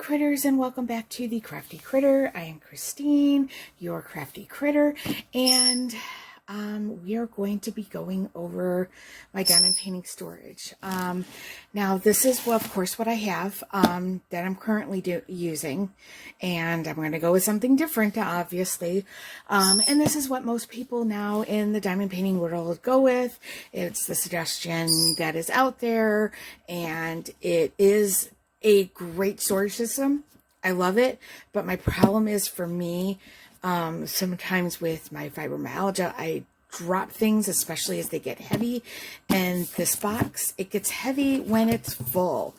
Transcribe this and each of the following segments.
critters, and welcome back to the Crafty Critter. I am Christine, your Crafty Critter, and we are going to be going over my diamond painting storage. Now this is, well, of course, what I have that I'm currently using, and I'm going to go with something different, obviously. And this is what most people now in the diamond painting world go with. It's the suggestion that is out there, and it is a great storage system. I love it, but my problem is, for me, sometimes with my fibromyalgia, I drop things, especially as they get heavy, and this box, it gets heavy when it's full.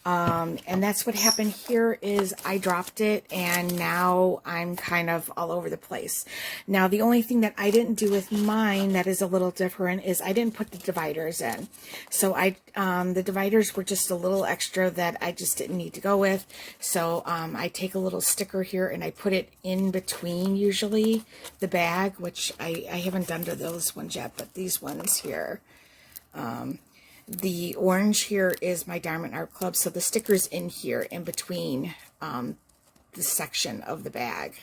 And that's what happened here. Is I dropped it, and now I'm kind of all over the place. Now, the only thing that I didn't do with mine that is a little different is I didn't put the dividers in. So the dividers were just a little extra that I just didn't need to go with. So I take a little sticker here and I put it in between, usually, the bag, which I haven't done to those ones yet, but these ones here. The orange here is my Diamond Art Club, so the sticker's in here, in between the section of the bag.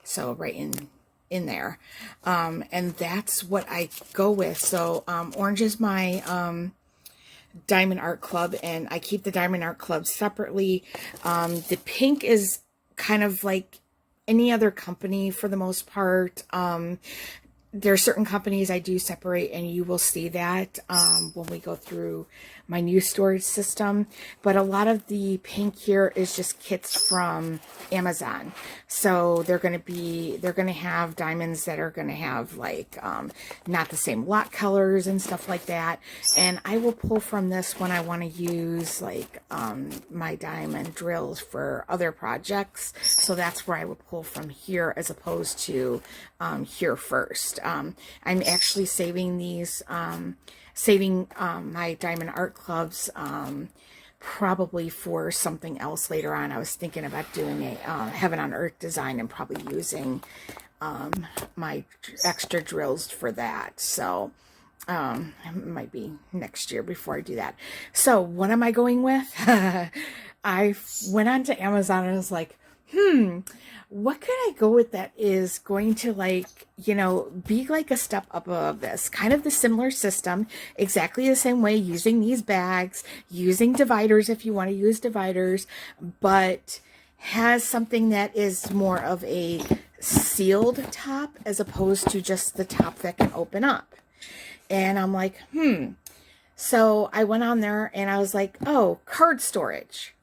So right in there. And that's what I go with. So orange is my Diamond Art Club, and I keep the Diamond Art Club separately. The pink is kind of like any other company for the most part. There are certain companies I do separate, and you will see that when we go through my new storage system. But a lot of the pink here is just kits from Amazon. So they're going to have diamonds that are going to have like not the same lot colors and stuff like that. And I will pull from this when I want to use like my diamond drills for other projects. So that's where I would pull from here, as opposed to here first. I'm actually saving these, my Diamond Art Clubs probably for something else later on. I was thinking about doing a Heaven on Earth design and probably using my extra drills for that. So it might be next year before I do that. So what am I going with? I went on to Amazon and was like, what could I go with that is going to, like, you know, be like a step up above this? Kind of the similar system, exactly the same way, using these bags, using dividers if you want to use dividers, but has something that is more of a sealed top as opposed to just the top that can open up. And I'm like, So I went on there and I was like, oh, card storage.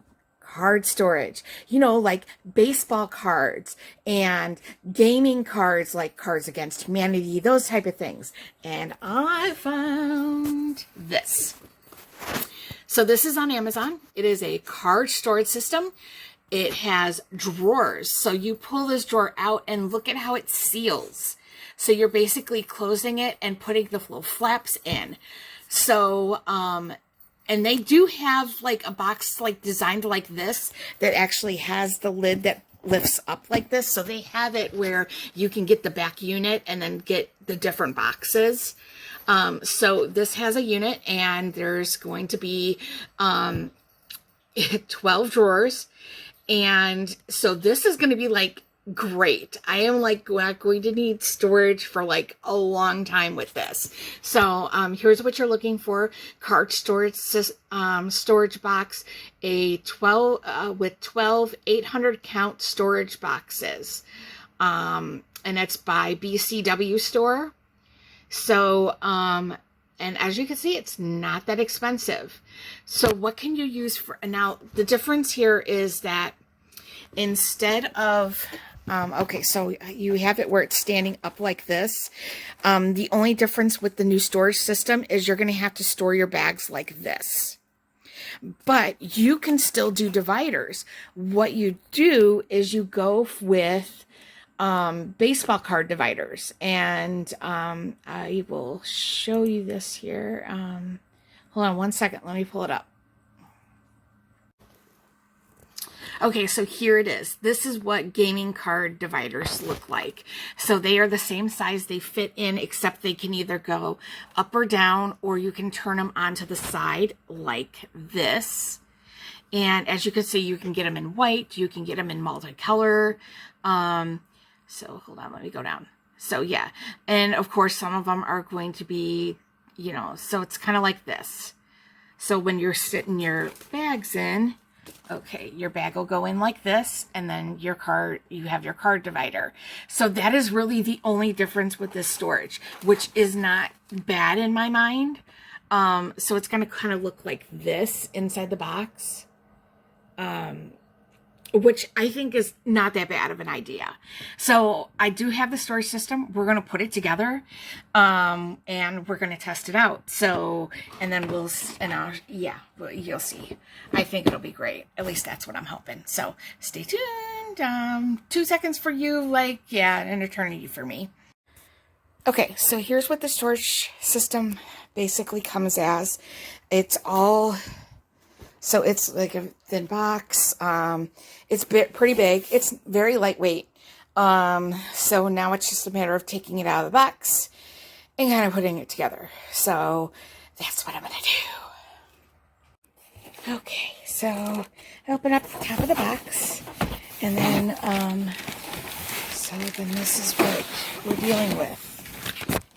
Card storage, you know, like baseball cards and gaming cards, like Cards Against Humanity, those type of things. And I found this. So this is on Amazon. It is a card storage system. It has drawers. So you pull this drawer out and look at how it seals. So you're basically closing it and putting the little flaps in. So, and they do have like a box like designed like this that actually has the lid that lifts up like this. So they have it where you can get the back unit and then get the different boxes. So this has a unit, and there's going to be 12 drawers. And so this is going to be like great. I am like going to need storage for like a long time with this. So here's what you're looking for: card storage storage box, a 12 with 12 800 count storage boxes, and that's by BCW Store. So and as you can see, it's not that expensive. So what can you use for now? The difference here is that instead of okay, so you have it where it's standing up like this. The only difference with the new storage system is you're going to have to store your bags like this. But you can still do dividers. What you do is you go with baseball card dividers. And I will show you this here. Hold on one second. Let me pull it up. Okay, so here it is. This is what gaming card dividers look like. So they are the same size. They fit in, except they can either go up or down, or you can turn them onto the side like this. And as you can see, you can get them in white, you can get them in multicolor. So hold on, let me go down. So yeah, and of course some of them are going to be, you know, so it's kind of like this. So when you're sitting your bags in, okay, your bag will go in like this, and then your card, you have your card divider. So that is really the only difference with this storage, which is not bad in my mind. So it's going to kind of look like this inside the box, which I think is not that bad of an idea. So I do have the storage system. We're going to put it together, and we're going to test it out. So, and then yeah, well, you'll see. I think it'll be great. At least that's what I'm hoping. So stay tuned. 2 seconds for you, like, yeah, an eternity for me. Okay, so here's what the storage system basically comes as. It's all... So it's like a thin box. It's pretty big. It's very lightweight. So now it's just a matter of taking it out of the box and kind of putting it together. So that's what I'm going to do. Okay, so I open up the top of the box, and then, so then this is what we're dealing with,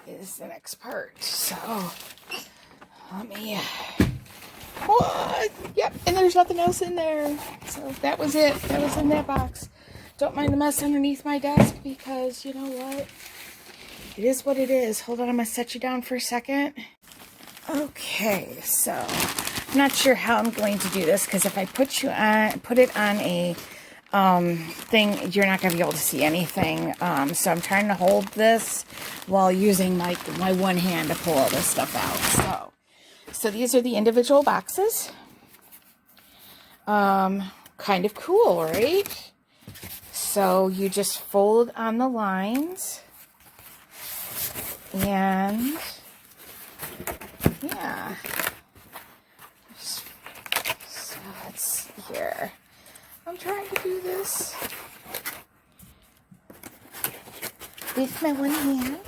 is the next part. So let me... What? Yep, and there's nothing else in there. So that was it. That was in that box. Don't mind the mess underneath my desk, because you know what? It is what it is. Hold on, I'm going to set you down for a second. Okay, so I'm not sure how I'm going to do this, because if I put it on a thing, you're not going to be able to see anything. So I'm trying to hold this while using my one hand to pull all this stuff out. So these are the individual boxes. Kind of cool, right? So you just fold on the lines, and yeah. So let's see here. I'm trying to do this with my one hand.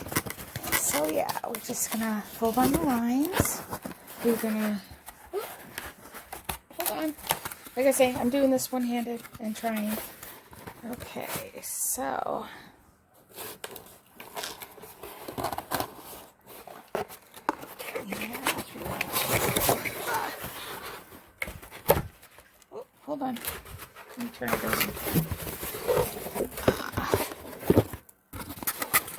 So yeah, we're just gonna fold on the lines. We're gonna, hold on. Like I say, I'm doing this one-handed and trying. Okay, so. Oh, hold on. Let me turn it over.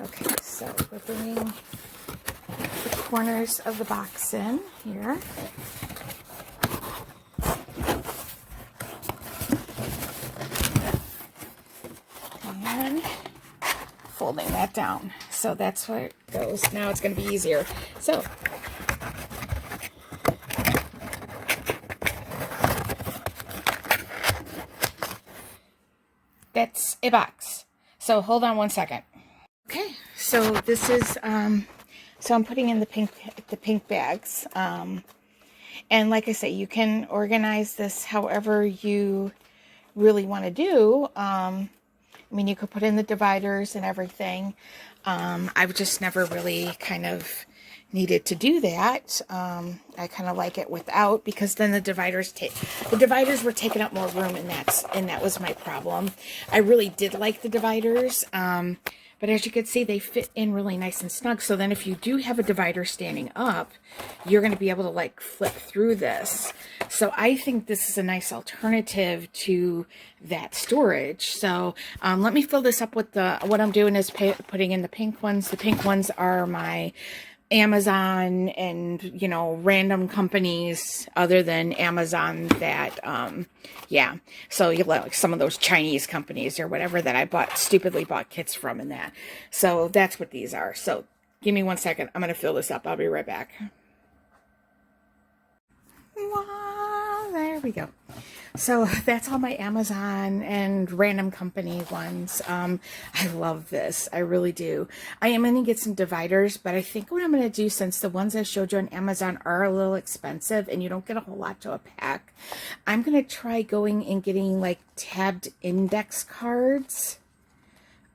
Okay, so we're bringing the corners of the box in here. And folding that down. So that's where it goes. Now it's going to be easier. So that's a box. So hold on one second. Okay, so this is so I'm putting in the pink bags. And like I say, you can organize this however you really want to do. I mean, you could put in the dividers and everything. I've just never really kind of needed to do that. I kind of like it without, because then the dividers were taking up more room, and that was my problem. I really did like the dividers. But as you can see, they fit in really nice and snug. So then if you do have a divider standing up, you're going to be able to like flip through this. So I think this is a nice alternative to that storage. So let me fill this up with what I'm doing is putting in the pink ones. The pink ones are my Amazon and, you know, random companies other than Amazon that, yeah. So you like some of those Chinese companies or whatever that I stupidly bought kits from and that. So that's what these are. So give me 1 second. I'm going to fill this up. I'll be right back. There we go. So that's all my Amazon and random company ones. I love this. I really do. I am going to get some dividers, but I think what I'm going to do, since the ones I showed you on Amazon are a little expensive and you don't get a whole lot to a pack, I'm going to try going and getting like tabbed index cards.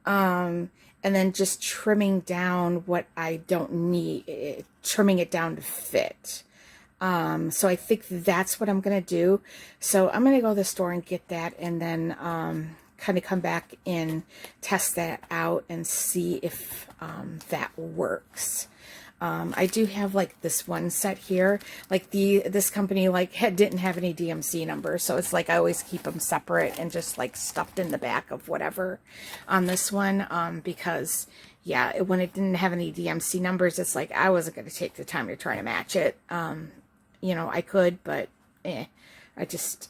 And then just trimming down what I don't need, trimming it down to fit. So I think that's what I'm going to do. So I'm going to go to the store and get that, and then kind of come back and test that out and see if that works. I do have like this one set here, like this company like didn't have any DMC numbers, so it's like I always keep them separate and just like stuffed in the back of whatever on this one, because yeah, when it didn't have any DMC numbers, it's like I wasn't going to take the time to try to match it. You know, I could, but I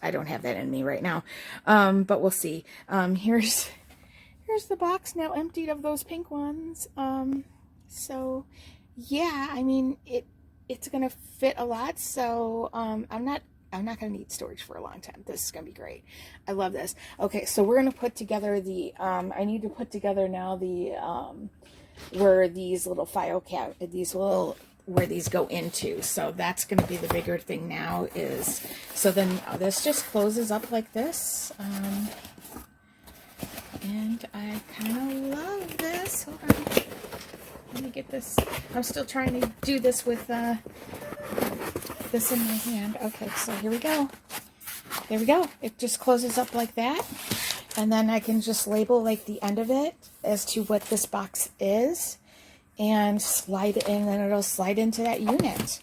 don't have that in me right now. But we'll see. Here's the box now emptied of those pink ones. So yeah, I mean, it's going to fit a lot. So, I'm not going to need storage for a long time. This is going to be great. I love this. Okay. So we're going to put together the, I need to put together now the, where these little file where these go into. So that's going to be the bigger thing now is, so then this just closes up like this. And I kind of love this. Hold on. Let me get this. I'm still trying to do this with this in my hand. Okay, so here we go. There we go. It just closes up like that. And then I can just label like the end of it as to what this box is and slide it in, and it'll slide into that unit.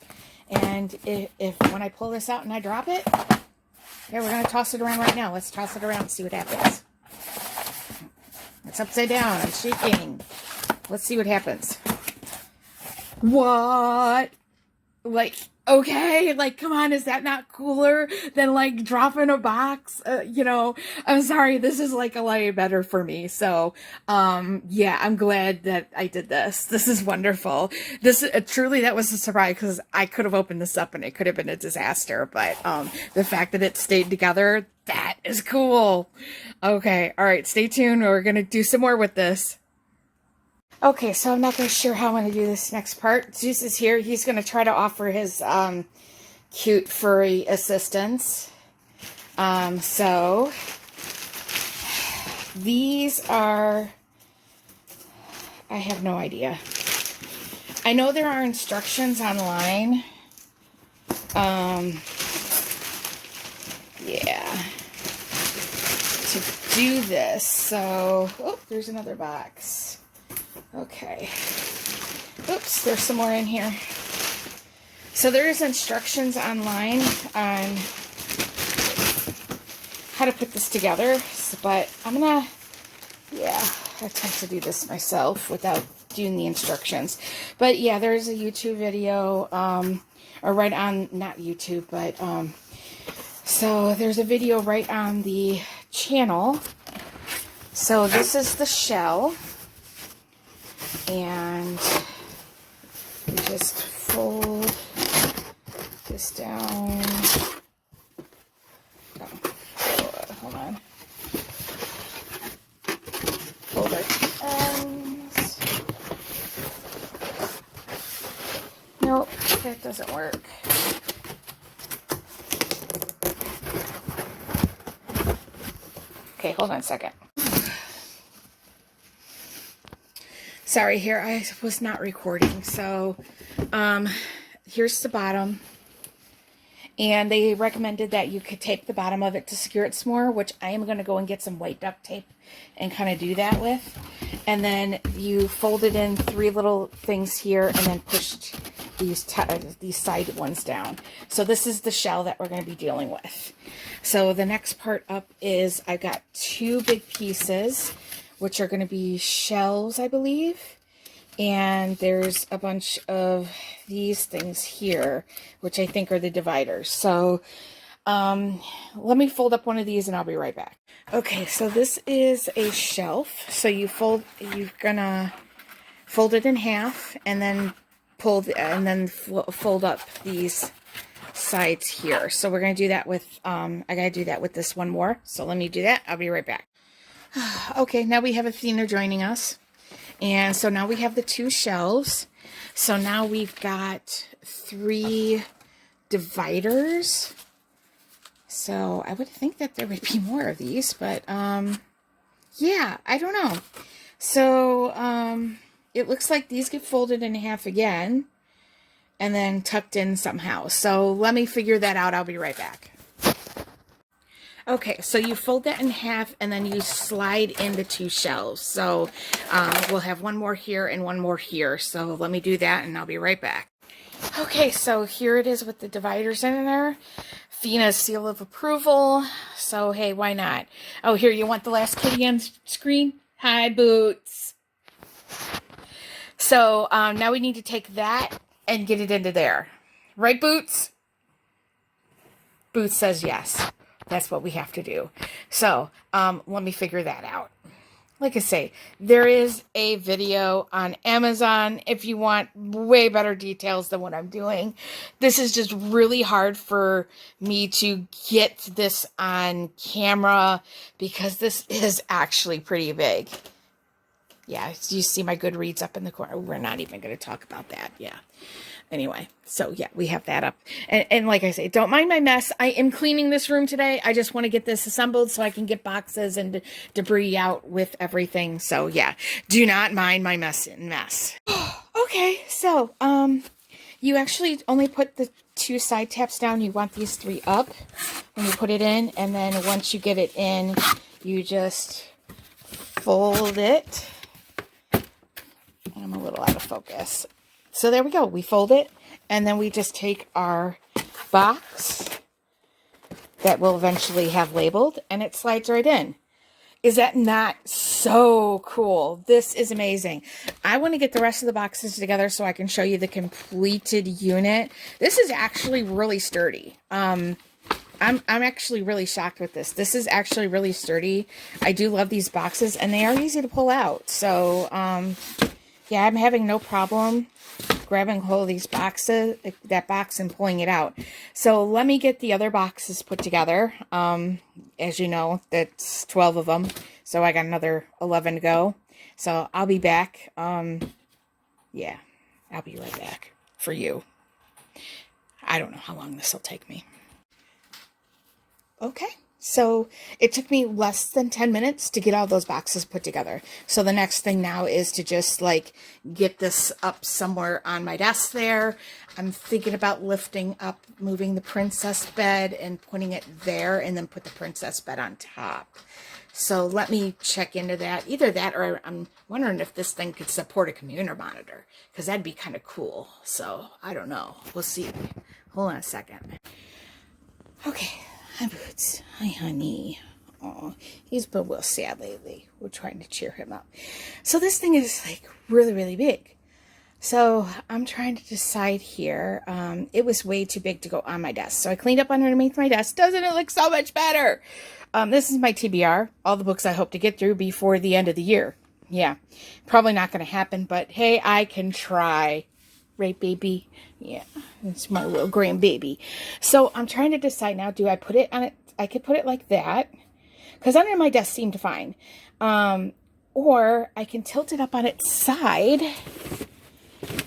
And if when I pull this out and I drop it, here, we're going to toss it around right now. Let's toss it around and see what happens. It's upside down. I'm shaking. Let's see what happens. What? Like, okay, like, come on, is that not cooler than, like, dropping a box? You know, I'm sorry, this is, like, a lot better for me. So, yeah, I'm glad that I did this. This is wonderful. This, truly, that was a surprise, because I could have opened this up and it could have been a disaster. But, the fact that it stayed together, that is cool. Okay, all right, stay tuned. We're going to do some more with this. Okay, so I'm not going to sure how I'm going to do this next part. Zeus is here. He's going to try to offer his cute furry assistance. So these are, I have no idea. I know there are instructions online. Yeah, to do this. So, oh, there's another box. Okay. Oops, there's some more in here. So there's instructions online on how to put this together, but I'm gonna, yeah, attempt to do this myself without doing the instructions. But yeah, there's a YouTube video, or right on, not YouTube, but, so there's a video right on the channel. So this is the shell. And we just fold this down. Oh, hold on. Fold our ends. Nope, that doesn't work. Okay, hold on a second. Sorry, here I was not recording. So here's the bottom, and they recommended that you could tape the bottom of it to secure it some more, which I am going to go and get some white duct tape and kind of do that with. And then you fold it in 3 little things here, and then push these side ones down. So this is the shell that we're going to be dealing with. So the next part up is I've got 2 big pieces, which are going to be shells, I believe. And there's a bunch of these things here, which I think are the dividers. So let me fold up one of these and I'll be right back. Okay, so this is a shelf. So you're gonna fold it in half and then fold up these sides here. So we're gonna do that with, I gotta do that with this one more. So let me do that. I'll be right back. Okay, now we have Athena joining us. And so now we have the 2 shelves. So now we've got 3 dividers. So I would think that there would be more of these, but yeah, I don't know. So it looks like these get folded in half again. and then tucked in somehow. So let me figure that out. I'll be right back. Okay, so you fold that in half and then you slide in the 2 shelves. So we'll have one more here and one more here. So let me do that and I'll be right back. Okay, so here it is with the dividers in there. Fina's seal of approval. So, hey, why not? Oh, here, you want the last kitty on screen? Hi, Boots. So now we need to take that and get it into there. Right, Boots? Boots says yes. That's what we have to do. So let me figure that out. Like I say, there is a video on Amazon if you want way better details than what I'm doing. This is just really hard for me to get this on camera because this is actually pretty big. Yeah, you see my Goodreads up in the corner. We're not even going to talk about that. Yeah. Anyway, so yeah, we have that up. And like I say, don't mind my mess. I am cleaning this room today. I just want to get this assembled so I can get boxes and debris out with everything. So yeah, do not mind my mess. Okay, so you actually only put the 2 side taps down. You want these 3 up when you put it in. And then once you get it in, you just fold it. I'm a little out of focus. So there we go. We fold it, and then we just take our box that we'll eventually have labeled, and it slides right in. Is that not so cool? This is amazing. I want to get the rest of the boxes together so I can show you the completed unit. This is actually really sturdy. I'm actually really shocked with this. This is actually really sturdy. I do love these boxes, and they are easy to pull out. So, yeah, I'm having no problem grabbing hold of these boxes, that box, and pulling it out. So let me get the other boxes put together. As you know, that's 12 of them. So I got another 11 to go. So I'll be back. Yeah, I'll be right back for you. I don't know how long this will take me. Okay. So it took me less than 10 minutes to get all those boxes put together. So the next thing now is to just like get this up somewhere on my desk there. I'm thinking about lifting up, moving the princess bed and putting it there, and then put the princess bed on top. So let me check into that. Either that, or I'm wondering if this thing could support a computer monitor, because that'd be kind of cool. So I don't know. We'll see. Hold on a second. Okay. Hi, Boots. Hi, honey. Oh, he's been a little sad lately. We're trying to cheer him up. So this thing is like really, really big. So I'm trying to decide here. It was way too big to go on my desk. So I cleaned up underneath my desk. Doesn't it look so much better? This is my TBR. All the books I hope to get through before the end of the year. Yeah, probably not going to happen, but hey, I can try. Right, baby? Yeah, it's my little grandbaby. So I'm trying to decide now, do I put it on it? I could put it like that, because under my desk seemed fine. Or I can tilt it up on its side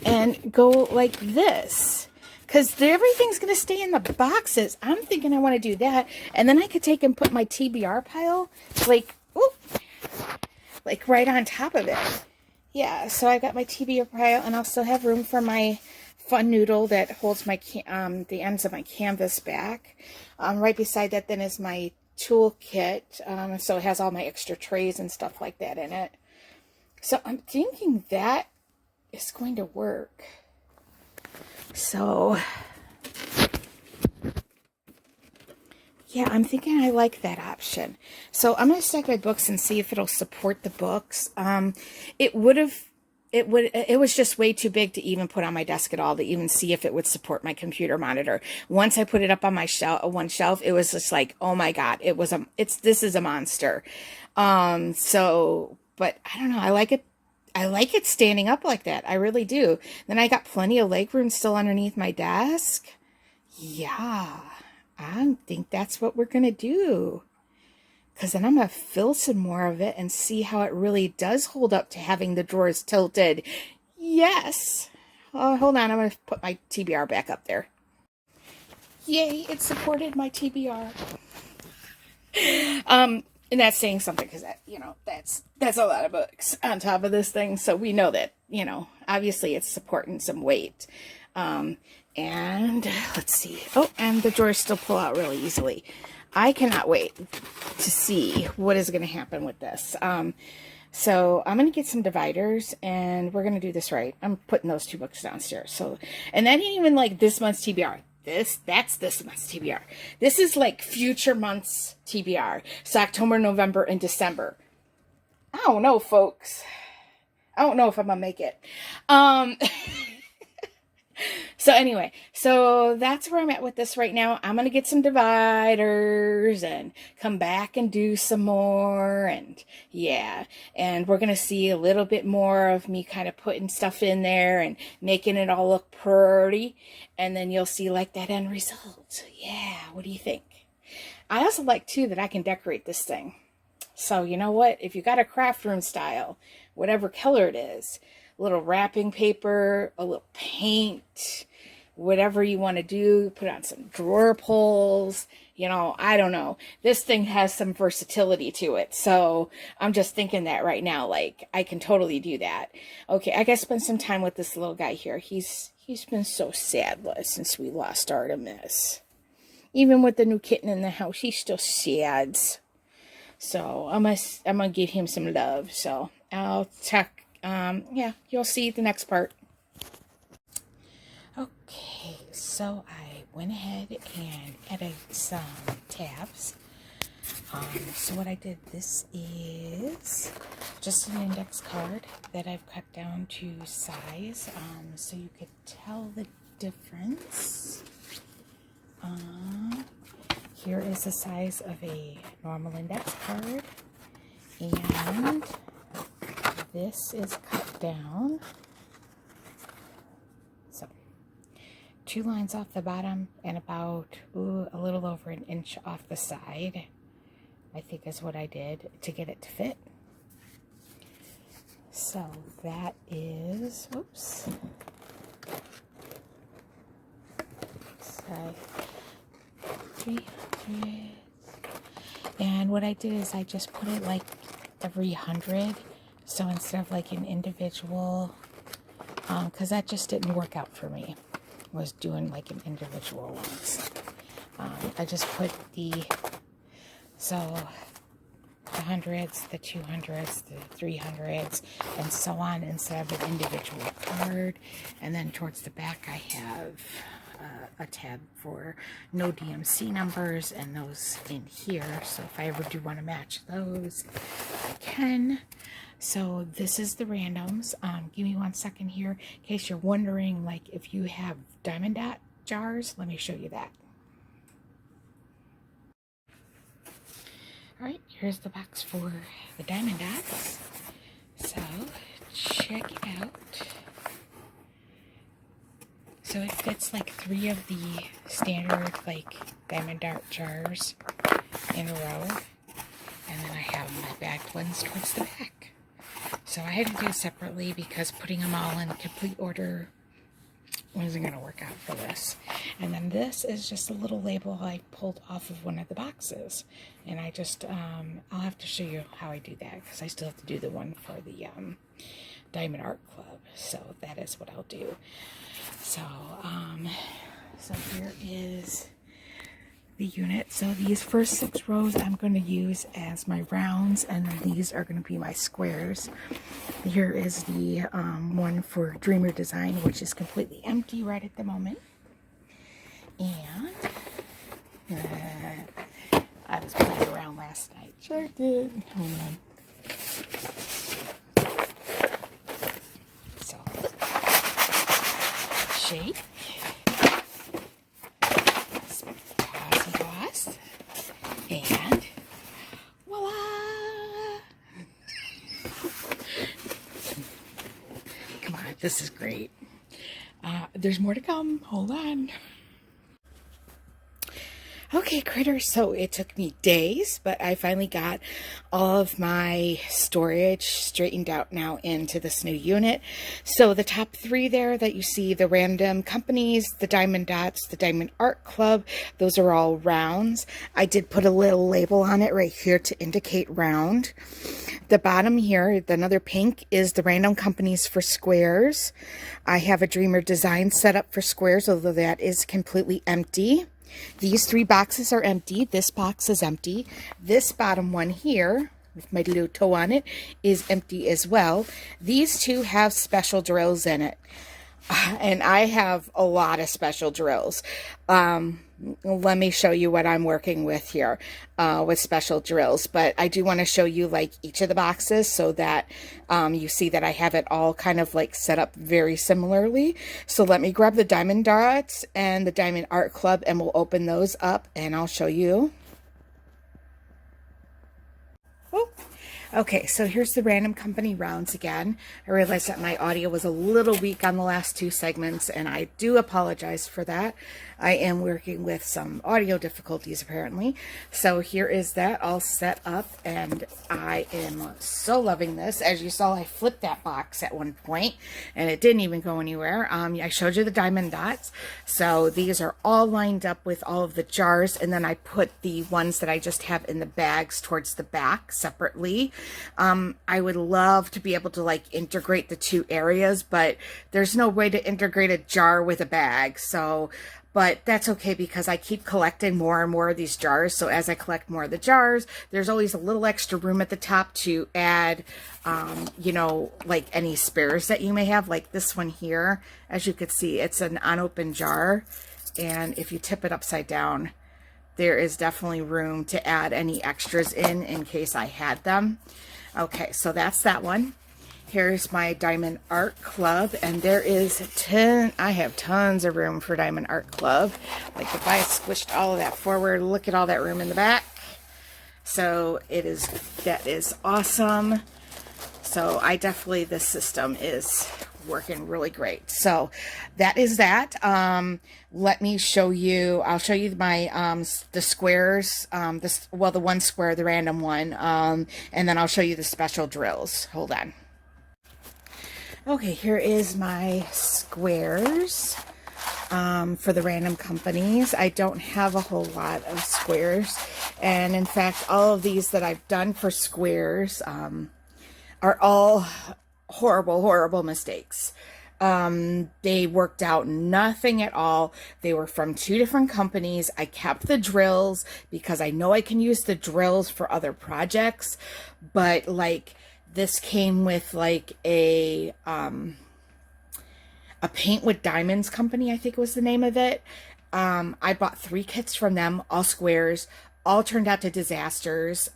and go like this, because everything's going to stay in the boxes. I'm thinking I want to do that. And then I could take and put my TBR pile like, ooh, like right on top of it. Yeah, so I got my TBR pile, and I'll still have room for my fun noodle that holds my the ends of my canvas back. Right beside that then is my tool kit, so it has all my extra trays and stuff like that in it. So I'm thinking that is going to work. So yeah, I'm thinking I like that option. So I'm going to stack my books and see if it'll support the books. It was just way too big to even put on my desk at all, to even see if it would support my computer monitor. Once I put it up on my one shelf, it was just like, oh my God, this is a monster. But I don't know. I like it. I like it standing up like that. I really do. Then I got plenty of leg room still underneath my desk. Yeah. I think that's what we're going to do, because then I'm going to fill some more of it and see how it really does hold up to having the drawers tilted. Yes. Oh, hold on. I'm going to put my TBR back up there. Yay. It supported my TBR. And that's saying something, because that's a lot of books on top of this thing. So we know that, obviously it's supporting some weight. And let's see. Oh, and the drawers still pull out really easily. I cannot wait to see what is going to happen with this. So I'm going to get some dividers, and we're going to do this right. I'm putting those 2 books downstairs. So, and that ain't even like this month's TBR. That's this month's TBR. This is like future months TBR. It's October, November, and December. I don't know, folks. I don't know if I'm going to make it. So anyway, so that's where I'm at with this right now. I'm going to get some dividers and come back and do some more. And yeah, and we're going to see a little bit more of me kind of putting stuff in there and making it all look pretty. And then you'll see like that end result. Yeah, what do you think? I also like too that I can decorate this thing. So you know what? If you got a craft room style, whatever color it is, a little wrapping paper, a little paint, whatever you want to do, put on some drawer pulls, you know, I don't know. This thing has some versatility to it. So I'm just thinking that right now, like I can totally do that. Okay, I gotta spend some time with this little guy here. He's been so sad since we lost Artemis. Even with the new kitten in the house, he's still sad. So I'm gonna give him some love. So I'll talk. Yeah, you'll see the next part. Okay, so I went ahead and added some tabs. So what I did, this is just an index card that I've cut down to size, so you could tell the difference. Here is the size of a normal index card, and this is cut down. So 2 lines off the bottom and about a little over an inch off the side, I think is what I did to get it to fit. So that is, oops. So 300. And what I did is I just put it like every 100. So instead of like an individual, because that just didn't work out for me, was doing like an individual ones. I just put the 100s, the 200s, the 300s, and so on instead of an individual card. And then towards the back I have a tab for no DMC numbers, and those in here. So if I ever do want to match those, I can. So this is the randoms. Give me 1 second here in case you're wondering, like, if you have diamond dot jars. Let me show you that. Alright, here's the box for the diamond dots. So check it out. So it fits like 3 of the standard like diamond dart jars in a row. And then I have my bagged ones towards the back. So I had to do it separately because putting them all in complete order wasn't going to work out for this. And then this is just a little label I pulled off of one of the boxes. And I just, I'll have to show you how I do that because I still have to do the one for the Diamond Art Club. So that is what I'll do. So, so here is the unit. So these first 6 rows I'm going to use as my rounds, and then these are going to be my squares. Here is the one for Dreamer Design, which is completely empty right at the moment. And I was playing around last night. Sure did. Hold on. So, shake. And voila! Come on, this is great. There's more to come. Hold on. Okay, critters, so it took me days, but I finally got all of my storage straightened out now into this new unit. So the top 3 there that you see, the random companies, the diamond dots, the Diamond Art Club, those are all rounds. I did put a little label on it right here to indicate round. The bottom here, another pink, is the Random Companies for squares. I have a Dreamer design set up for squares, although that is completely empty. These 3 boxes are empty. This box is empty. This bottom one here, with my little toe on it, is empty as well. These 2 have special drills in it. And I have a lot of special drills. Let me show you what I'm working with here with special drills. But I do want to show you like each of the boxes so that you see that I have it all kind of like set up very similarly. So let me grab the Diamond Dots and the Diamond Art Club and we'll open those up and I'll show you. Oh. Okay, so here's the Random Company rounds again. I realized that my audio was a little weak on the last 2 segments, and I do apologize for that. I am working with some audio difficulties, apparently. So here is that all set up, and I am so loving this. As you saw, I flipped that box at one point, and it didn't even go anywhere. I showed you the Diamond Dots. So these are all lined up with all of the jars, and then I put the ones that I just have in the bags towards the back separately. I would love to be able to like integrate the 2 areas, but there's no way to integrate a jar with a bag. So, but that's okay because I keep collecting more and more of these jars. So as I collect more of the jars, there's always a little extra room at the top to add, you know, like any spares that you may have, like this one here. As you can see, it's an unopened jar. And if you tip it upside down, there is definitely room to add any extras in case I had them. Okay, so that's that one. Here's my Diamond Art Club, and there is I have tons of room for Diamond Art Club. Like if I squished all of that forward, look at all that room in the back. So that is awesome. So I definitely, this system is working really great. So that is that. Let me show you, I'll show you my the squares, the one square, the random one, and then I'll show you the special drills. Hold on. Okay, here is my squares for the Random Companies. I don't have a whole lot of squares, and in fact all of these that I've done for squares are all horrible mistakes. They worked out nothing at all. They were from 2 different companies. I kept the drills because I know I can use the drills for other projects, but like this came with like a Paint with Diamonds company, I think was the name of it. I bought 3 kits from them, all squares, all turned out to disasters,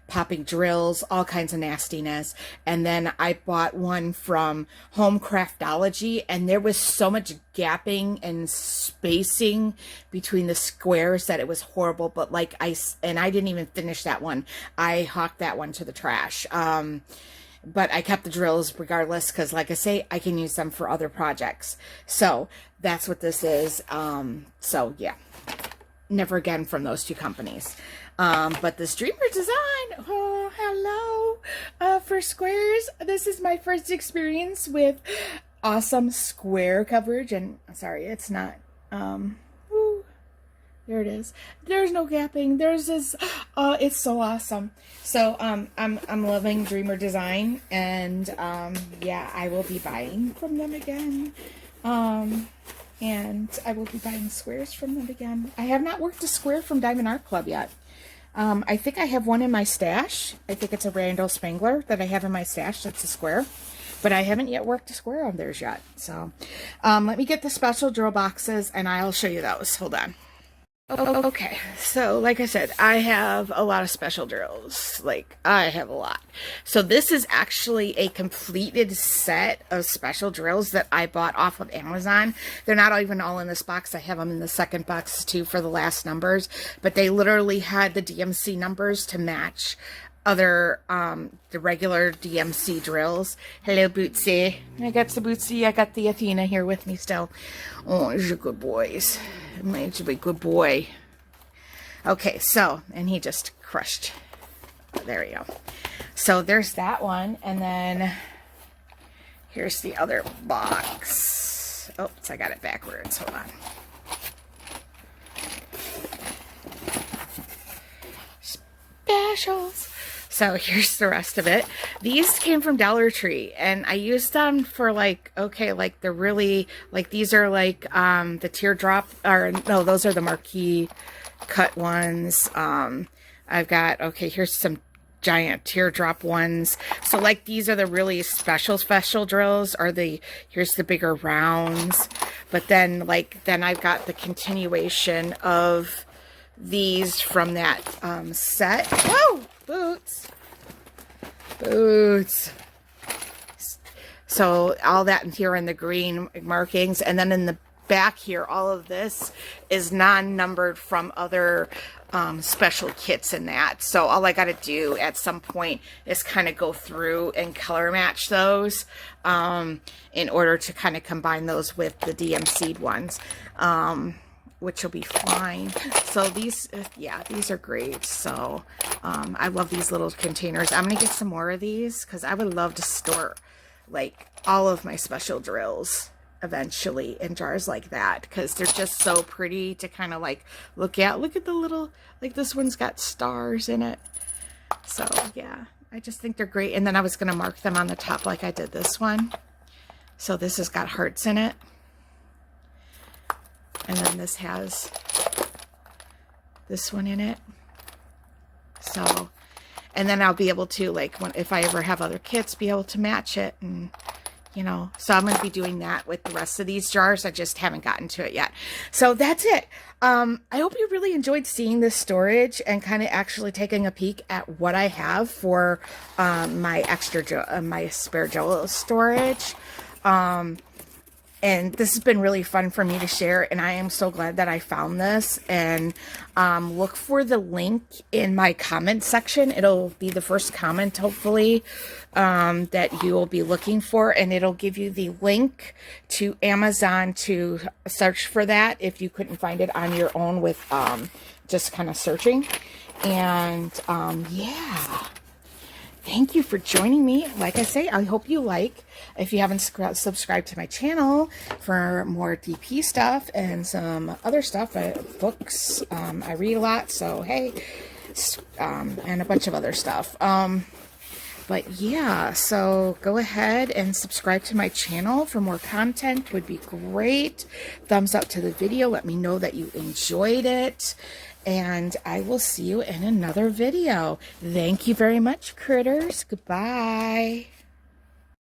popping drills, all kinds of nastiness. And then I bought one from Home Craftology, and there was so much gapping and spacing between the squares that it was horrible. But like I didn't even finish that one. I hawked that one to the trash. But I kept the drills regardless because, like I say, I can use them for other projects. So that's what this is. So yeah, never again from those 2 companies. But this Dreamer design, oh, hello, for squares. This is my first experience with awesome square coverage. And sorry, it's not, there it is. There's no gapping. There's this, it's so awesome. So, I'm loving Dreamer design, and, yeah, I will be buying from them again. And I will be buying squares from them again. I have not worked a square from Diamond Art Club yet. I think I have one in my stash. I think it's a Randall Spangler that I have in my stash. That's a square. But I haven't yet worked a square on theirs yet. So, let me get the special drill boxes and I'll show you those. Hold on. Okay, so like I said, I have a lot of special drills. Like, I have a lot. So this is actually a completed set of special drills that I bought off of Amazon. They're not even all in this box. I have them in the second box too for the last numbers. But they literally had the DMC numbers to match other, the regular DMC drills. Hello, Bootsy. I got the Bootsy. I got the Athena here with me still. Oh, these are good boys. Mine should be a good boy. Okay, so, and he just crushed. There we go. So there's that one, and then here's the other box. Oops, I got it backwards. Hold on. Specials. So here's the rest of it. These came from Dollar Tree, and I used them for like, okay, like they're really, like these are like the teardrop, or no, those are the marquee cut ones. I've got, okay, here's some giant teardrop ones. So like these are the really special drills, or here's the bigger rounds. But then then I've got the continuation of these from that set. Whoa, boots. So all that here in the green markings, and then in the back here, all of this is non-numbered from other special kits in that. So all I got to do at some point is kind of go through and color match those in order to kind of combine those with the DMC'd ones, which will be fine. So these, yeah, these are great. So I love these little containers. I'm going to get some more of these because I would love to store like all of my special drills eventually in jars like that, because they're just so pretty to kind of like look at. Look at the little, like this one's got stars in it. So yeah, I just think they're great. And then I was going to mark them on the top like I did this one. So this has got hearts in it. And then this has this one in it. So, and then I'll be able to, like, if I ever have other kits, be able to match it. And you know, so I'm going to be doing that with the rest of these jars. I just haven't gotten to it yet. So that's it. I hope you really enjoyed seeing this storage and kind of actually taking a peek at what I have for my my spare JoWo storage. And this has been really fun for me to share, and I am so glad that I found this. And look for the link in my comment section. It'll be the first comment, hopefully, that you will be looking for, and it'll give you the link to Amazon to search for that if you couldn't find it on your own with just kind of searching. And yeah. Thank you for joining me. Like I say, I hope you like. If you haven't subscribed to my channel for more DP stuff and some other stuff, books, I read a lot, so hey, and a bunch of other stuff. But yeah, so go ahead and subscribe to my channel for more content. Would be great. Thumbs up to the video. Let me know that you enjoyed it. And I will see you in another video. Thank you very much, critters. Goodbye.